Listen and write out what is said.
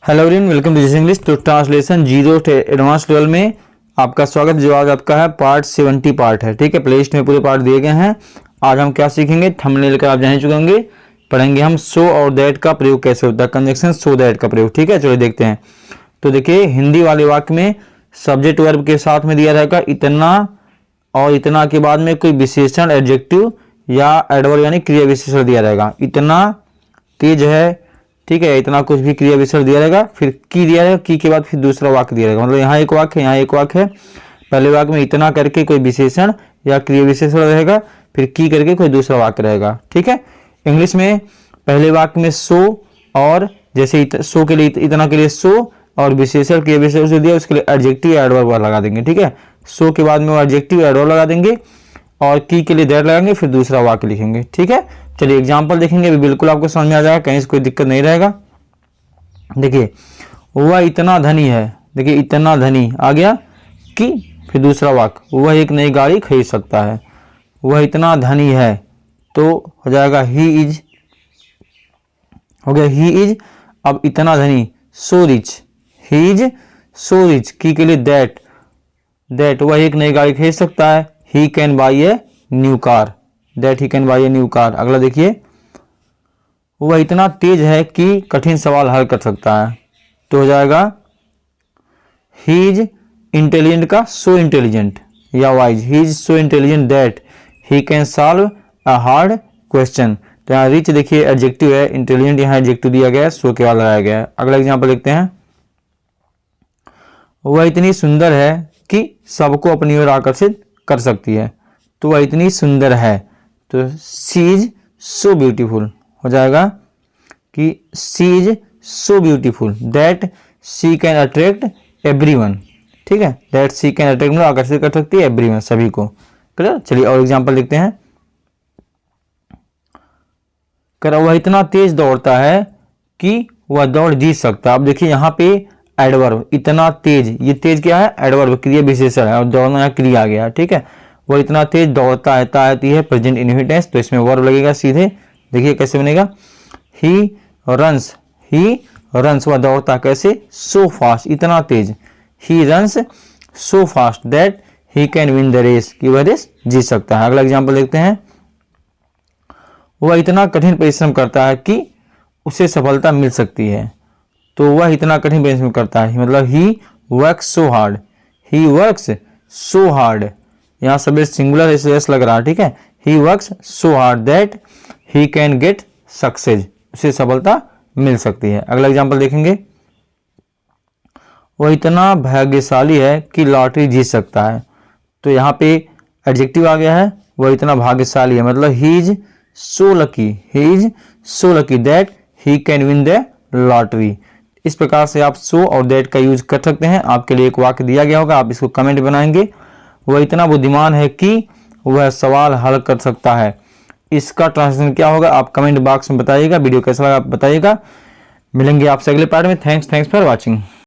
Hello everyone, welcome to this English. तो translation zero advance level में आपका स्वागत। जो आज आपका है पार्ट 70 पार्ट है, ठीक है। प्ले लिस्ट में पूरे पार्ट दिए गए हैं। आज हम क्या सीखेंगे, थंबनेल का आप जान चुके होंगे। पढ़ेंगे हम सो और दैट का प्रयोग कैसे होता है, कंजक्शन सो दैट का प्रयोग, ठीक है। चलिए देखते हैं। तो देखिए, हिंदी वाले वाक्य में सब्जेक्ट वर्ब के साथ में दिया रहेगा इतना, और इतना के बाद में कोई विशेषण एडजेक्टिव या एडवर्ब यानी क्रिया विशेषण दिया रहेगा। इतना तेज है, ठीक है, इतना कुछ भी क्रिया विशेषण दिया रहेगा। फिर की दिया रहेगा, की के बाद फिर दूसरा वाक्य दिया रहेगा। मतलब यहाँ एक वाक्य है, यहाँ एक वाक्य है। पहले वाक्य में इतना करके कोई विशेषण या क्रिया विशेषण रहेगा, फिर की करके कोई दूसरा वाक्य रहेगा, ठीक है। इंग्लिश में पहले वाक्य में सो, और जैसे सो के लिए इतना के लिए सो, और विशेषण क्रिया विशेषण दिया उसके लिए एडजेक्टिव एडवर्ब लगा देंगे, ठीक है। सो के बाद में वो एडजेक्टिव एडवर्ब लगा देंगे, और की के लिए दैट लगाएंगे, फिर दूसरा वाक्य लिखेंगे, ठीक है। चलिए एग्जाम्पल देखेंगे, अभी बिल्कुल आपको समझ में आ जाएगा, कहीं से कोई दिक्कत नहीं रहेगा। देखिए, वह इतना धनी है। देखिए, इतना धनी आ गया कि, फिर दूसरा वाक्य, वह एक नई गाड़ी खरीद सकता है। वह इतना धनी है, तो हो जाएगा ही इज, हो गया ही इज। अब इतना धनी, so rich, he is so rich. की के लिए दैट, दैट वह एक नई गाड़ी खरीद सकता है। He can buy a new car, that he can buy a new car. अगला देखिए, वह इतना तेज है कि कठिन सवाल हल कर सकता है। तो हो जाएगा ही इज इंटेलिजेंट का सो इंटेलिजेंट या wise. He is so intelligent that he can solve a hard question. तो यहाँ रिच देखिए एडजेक्टिव है, इंटेलिजेंट यहाँ एडजेक्टिव दिया गया है, सो के बाद लगाया गया है। अगला एग्जाम्पल देखते हैं। वह इतनी सुंदर है कि सबको अपनी ओर आकर्षित कर सकती है। तो वह इतनी सुंदर है, तो शी इज सो ब्यूटीफुल हो जाएगा कि she is so beautiful that she can attract everyone, ठीक है। दैट शी कैन अट्रैक्ट मतलब आकर्षित कर सकती है एवरीवन, सभी को। क्लियर। चलिए और एग्जांपल देखते हैं। कर वह इतना तेज दौड़ता है कि वह दौड़ जीत सकता है। अब देखिए यहाँ पे एडवर्ब इतना तेज, ये तेज क्या है, एडवर्ब क्रिया विशेषण है, और दौड़ना यहाँ क्रिया आ गया, ठीक है। वह इतना तेज दौड़ता है, आती है प्रेजेंट इनविटेंस, तो इसमें वर्ब लगेगा सीधे। देखिए कैसे बनेगा, ही रन्स, ही रन्स वह दौड़ता कैसे, सो फास्ट इतना तेज। He runs so fast that he can win the race, कि वह रेस जीत सकता है। अगला एग्जाम्पल देखते हैं। वह इतना कठिन परिश्रम करता है कि उसे सफलता मिल सकती है। तो वह इतना कठिन परिश्रम करता है, मतलब he works so hard, he works so hard. यहाँ सभी सिंगुलर एस लग रहा है, ठीक है। He works so hard that he can get success, उसे सफलता मिल सकती है। अगला एग्जाम्पल देखेंगे। वह इतना भाग्यशाली है कि लॉटरी जीत सकता है। तो यहाँ पे एडजेक्टिव आ गया है, वह इतना भाग्यशाली है, मतलब he is so lucky, he is so lucky that he can win the lottery. इस प्रकार से आप सो और दैट का यूज कर सकते हैं। आपके लिए एक वाक्य दिया गया होगा, आप इसको कमेंट बनाएंगे। वह इतना बुद्धिमान है कि वह सवाल हल कर सकता है। इसका ट्रांसलेशन क्या होगा, आप कमेंट बॉक्स में बताइएगा। वीडियो कैसा लगा आप बताइएगा। मिलेंगे आपसे अगले पार्ट में। Thanks for watching.